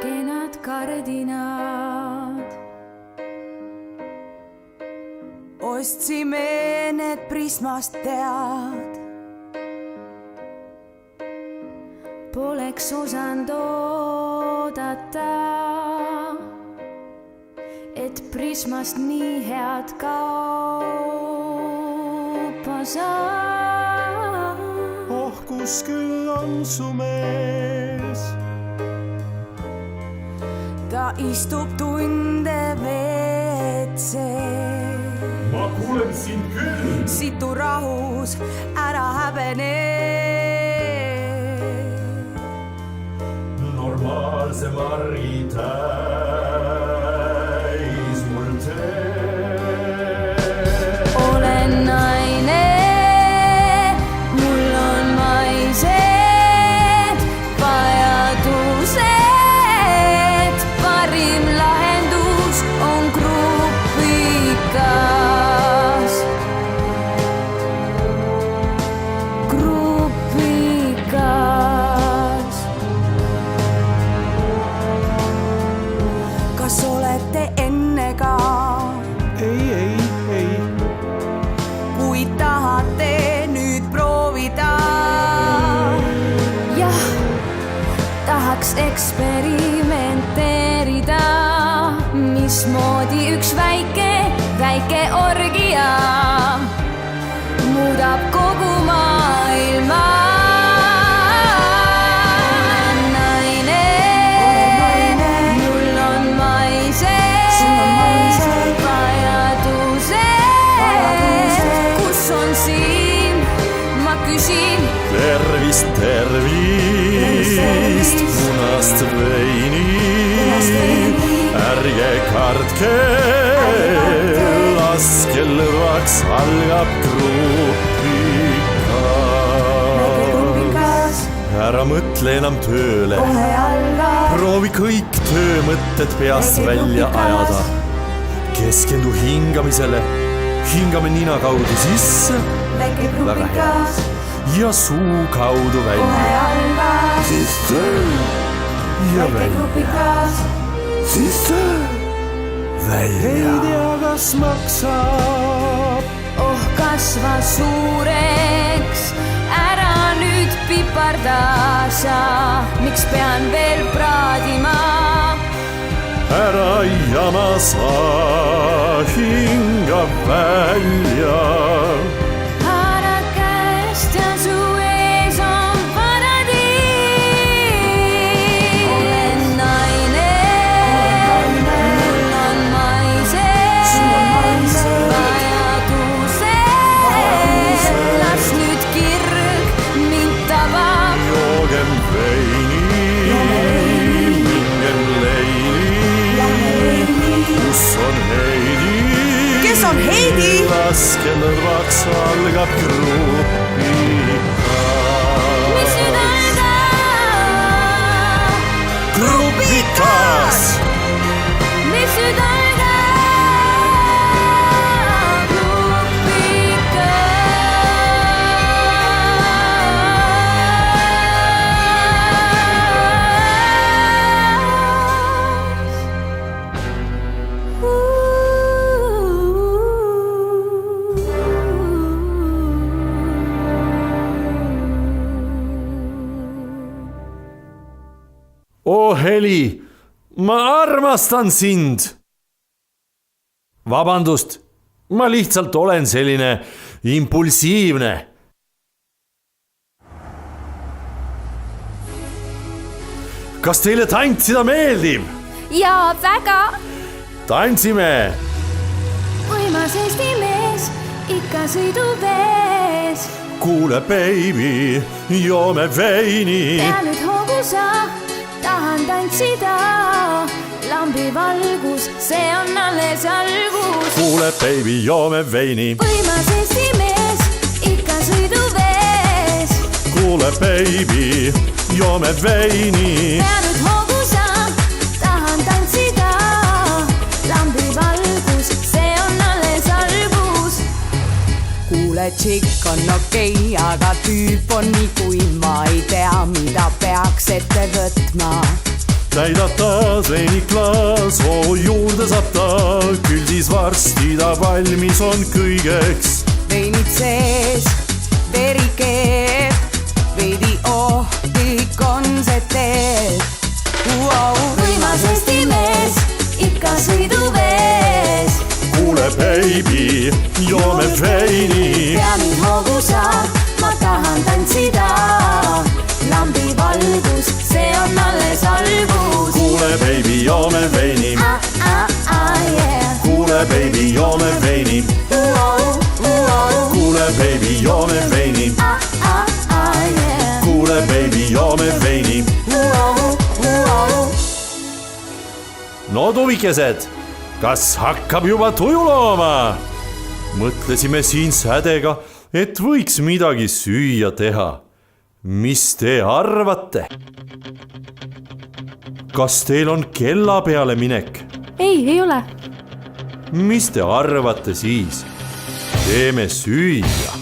kenad kardinad. Ostsime need Prismast tead. Poleks osanud oodata, et Prismast nii head kaupa saab. Oh, kus küll on su mees? Ta istub tunde WC-s. Ma kuulen sind küll. Situ rahus, ära häbene. Normaalse margi täis mul tee. Olen naine, mul on maised vajadused. Parim lahendus on grupikas. Grupikas. Kas olete enne ka? Ei. Kui tahate nüüd proovida. Jah, tahaks eksperimenteerida, mismoodi üks väike orgia muudab kogu maailma. Olen naine, mul on maised vajadused. Kus on siin, ma küsin. Tervist, punast veini. Ärge kartke, laske lõvaks algab grupikas. Ära mõtle enam tööle, proovi kõik töömõtted peast välja ajada. Keskendu hingamisele, hingame nina kaudu sisse, väga hea, ja suu kaudu välja. Sisse ja välja, sisse, välja. Ei tea, kas maksab. Oh, kasva suureks, ära nüüd piparda sa, miks pean veel praadima? Ära jama sa, hinga välja. Haara käest ja su ees on paradiis. Olen naine, mul on maised vajadused. Las nüüd kirg mind tabab. Joogem veini, mingem leini. Kus on Heidi? Kes on Heidi? Laske lõvaks algab grupikas. Mis nüüd algab? Grupikas! Mis nüüd algab? Oh Heli, ma armastan sind. Vabandust, ma lihtsalt olen selline impulsiivne. Kas teile tantsida meeldib? Jaa, väga. Tantsime. Võimas Eesti mees, ikka sõidub ees. Kuule, baby, joome veini. Pea nüüd hoogu sa, tahan tantsida. Lambi valgus, see on alles algus. Kuule, baby, joome veini. Võimas Eesti mees, ikka sõidub ees. Kuule, baby, joome veini. Pea nüüd hoogu sa, tahan tantsida. Lambi valgus, see on alles algus. Kuule, tšikk on okei, aga tüüp on nii kuiv, ma ei tea, mida peaks ette võtma. Täidata veiniklaas, juurde saab ta, küll siis varsti ta valmis on kõigeks. veinid sees, veri keeb, veidi ohtlik on see tee. võimas Eesti mees, ikka sõiduvees. kuule baby, joome veini. pea nüüd hoogusa, ma tahan tantsida. lambi valgus, see on alles algus. kuule baby, joome veini. Yeah. kuule baby, joome veini. kuule baby, joome veini. Yeah. kuule baby, joome veini. no tuvikesed, kas hakkab juba tuju looma? mõtlesime siin sädega, et võiks midagi süüa teha. mis te arvate? kas teil on kella peale minek? ei ole. mis te arvate siis? teeme süüa.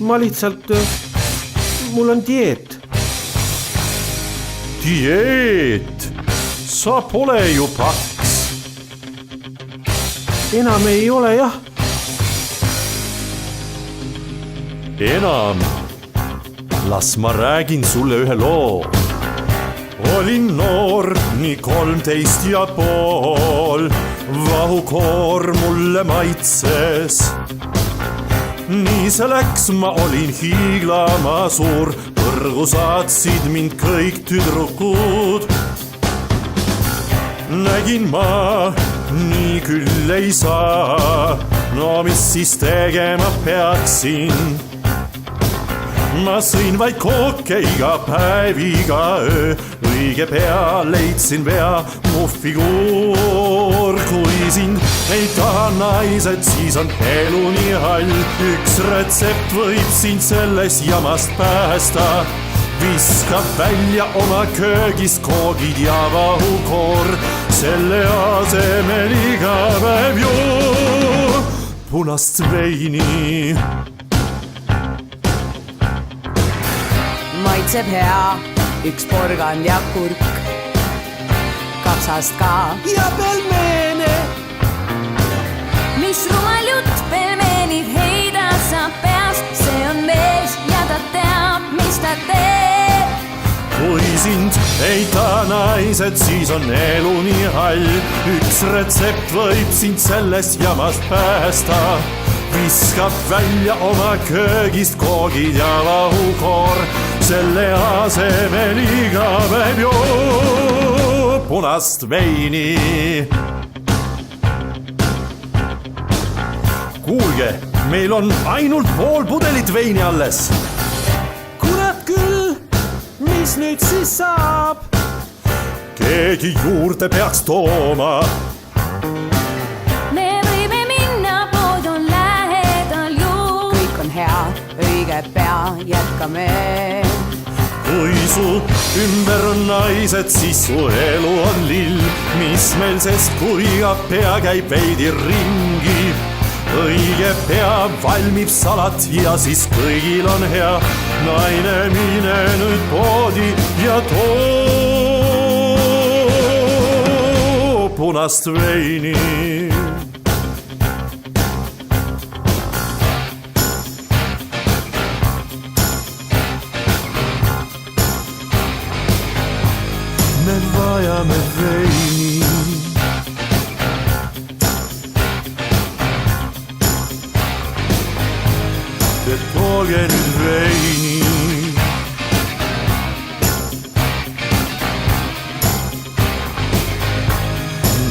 ma lihtsalt, mul on dieet. dieet? sa pole ju paks. enam ei ole jah. enam? las ma räägin sulle ühe loo. olin noor, nii 13 ja pool, vahukoor mulle maitses. nii see läks, ma olin hiiglama suur, põrgu saatsid mind kõik tüdrukud. nägin ma, nii küll ei saa, no mis siis tegema peaksin? ma sõin vaid kooke iga päev, iga öö, õige pea leidsin vea, mu figuur. kui sind ei taha naised, siis on elu nii hall. üks retsept võib sind sellest jamast päästa. viska välja oma köögist koogid ja vahukoor, selle asemel iga päev joo punast veini. maitseb hea, üks porgand ja kurk, kapsast ka ja pelmeene. mis rumal jutt, pelmeenid heida saab peast. see on mees ja ta teab, mis ta teeb. kui sind ei taha naised, siis on elu nii hall. üks retsept võib sind sellest jamast päästa. viskab välja oma köögist koogid ja vahukoor, selle asemel iga päev joo punast veini. kuulge, meil on ainult pool pudelit veini alles. kurat küll, mis nüüd siis saab? keegi juurde peaks tooma. me võime minna, pood on lähedal ju. kõik on hea, õige pea, jätkame. kui su ümber on naised, siis su elu on lill. mis meil sest, kui iga pea käib veidi ringi. õige pea valmib salat ja siis kõigil on hea. naine, mine nüüd poodi ja too punast veini. me vajame veini. Te tooge nüüd veini.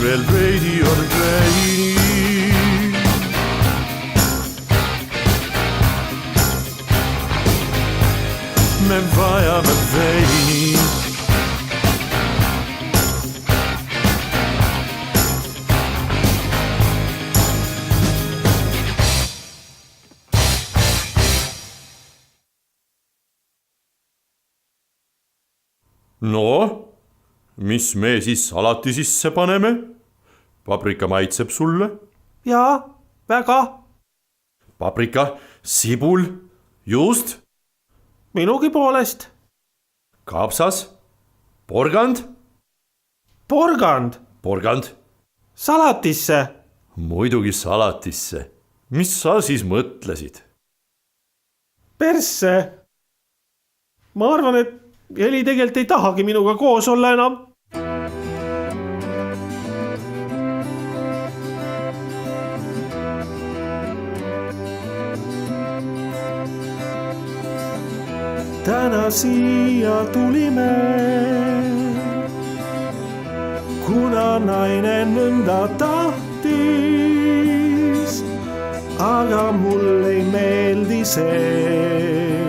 veel veidi on veini. me vajame veini. no, mis me siis alati sisse paneme? paprika maitseb sulle? jaa, väga. paprika, sibul, juust? minugi poolest. kapsas, porgand? porgand, porgand? salatisse. Muidugi salatisse. Mis sa siis mõtlesid? Persse. Ma arvan, et Heli tegelikult ei tahagi minuga koos olla enam. Täna siia tulime, kuna naine nõnda tahtis, aga mul ei meeldi see,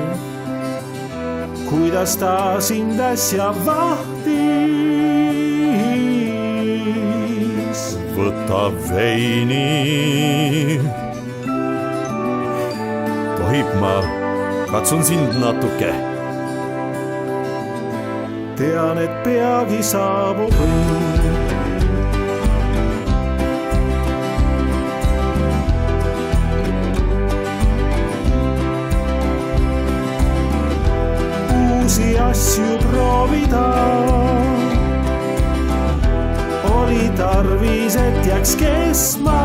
kuidas ta sind äsja vahtis. Võta veini. Tohib ma katsun sind natuke. Tean, et peagi saabub õnn. Uusi asju proovida oli tarvis, et jääks kestma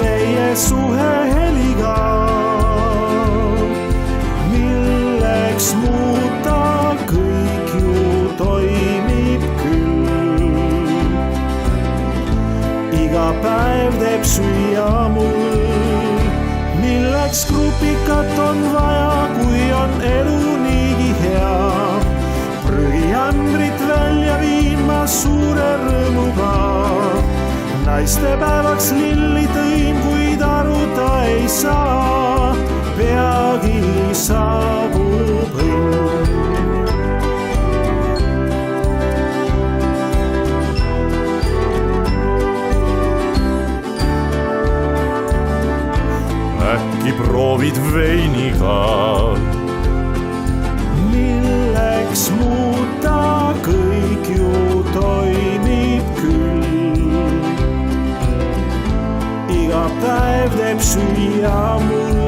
meie suhe Heliga. Milleks muuta, kõik ju toimib küll. Iga päev teeb süüa mul. Milleks grupikat on vaja, kui on elu niigi hea. Prügiämbrit välja viima suure rõõmuga. Naistepäevaks lilli tõin, kuid aruta ei saa. Peagi saabub õnn. Äkki proovid veiniga? Milleks muuta, kõik ju toimib küll. Iga päev teeb süüa mul.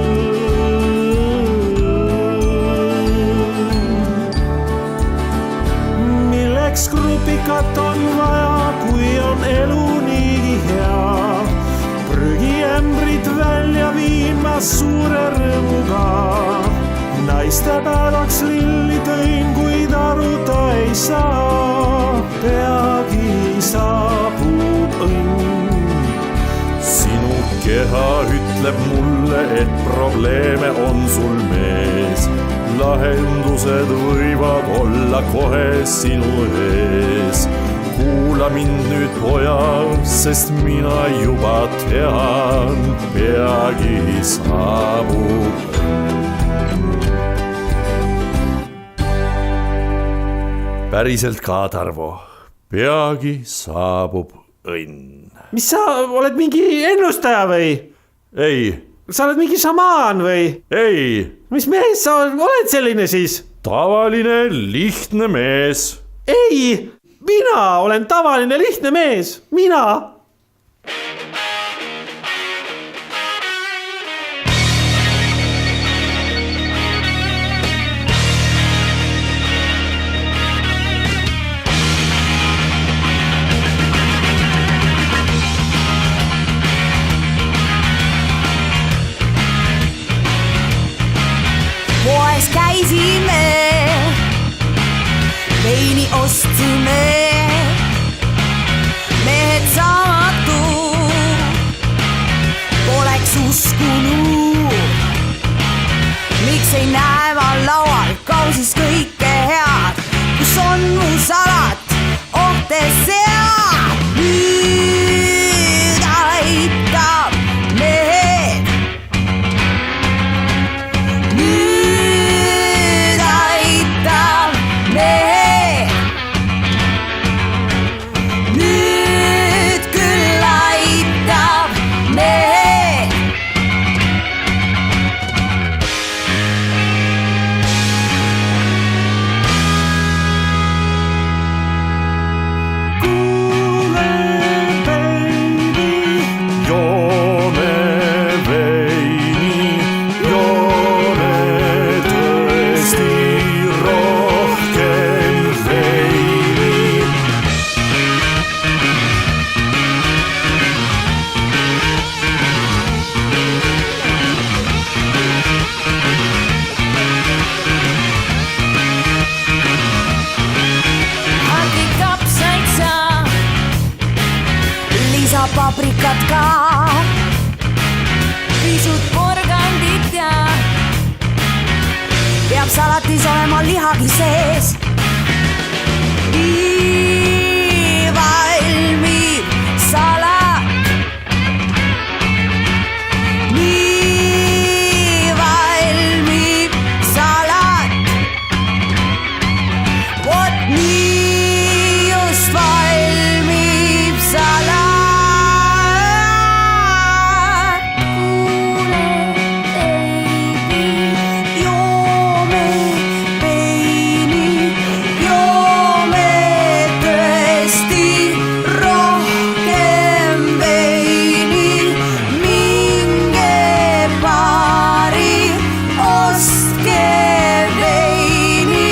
Milleks grupikat on vaja, kui on elu niigi hea. Prügiämbrit välja viima suure rõõmuga. Naistepäevaks lilli tõin, kuid aruta ei saa. Peagi saabub õnn. Sinu keha ütleb mulle, et probleeme on sul mees. Lahendused võivad olla kohe sinu ees. Kuula mind nüüd, poja, sest mina juba tean, peagi saabub. Päriselt ka, Tarvo, peagi saabub õnn. Mis sa oled mingi ennustaja või? Ei. Sa oled mingi šamaan või? Ei. Mis mees sa oled selline siis? Tavaline lihtne mees. Ei! Mina olen tavaline lihtne mees. Mina. Poes käisime, veini ostsime. Mehed saamatu, poleks uskunud. Miks ei näe ma laual kausis kõike head, kus on mu salat, ohte sead. Nüüd aitab mehed. Nüüd aitab mehed. Nüüd küll aitab mehed. paprikat ka. pisut porgandit ja peab salatis olema lihagi sees. nii valmib salat. nii valmib salat. vot nii just valmib salat. kuule, baby, joome tõesti rohkem veini. minge baari, ostke veini,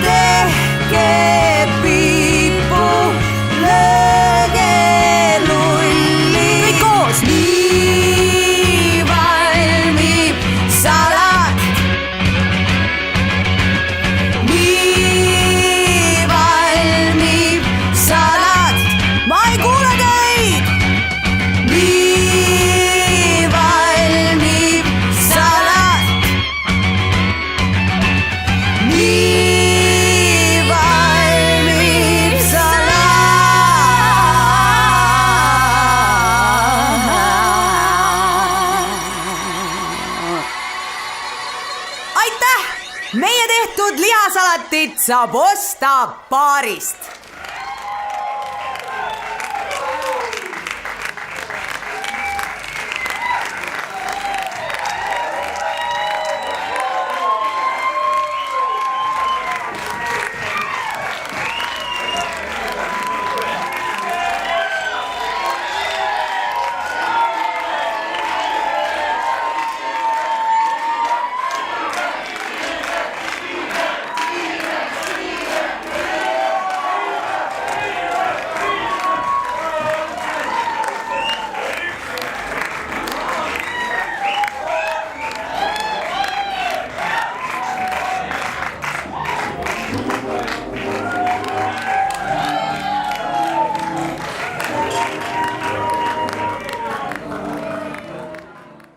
tehke piipu, lööge lulli. kõik koos. nii valmib salat. nii valmib salat. ma ei kuule teid. nii valmib salat. nii valmib salat. aitäh! meie tehtud lihasalatit saab osta baarist.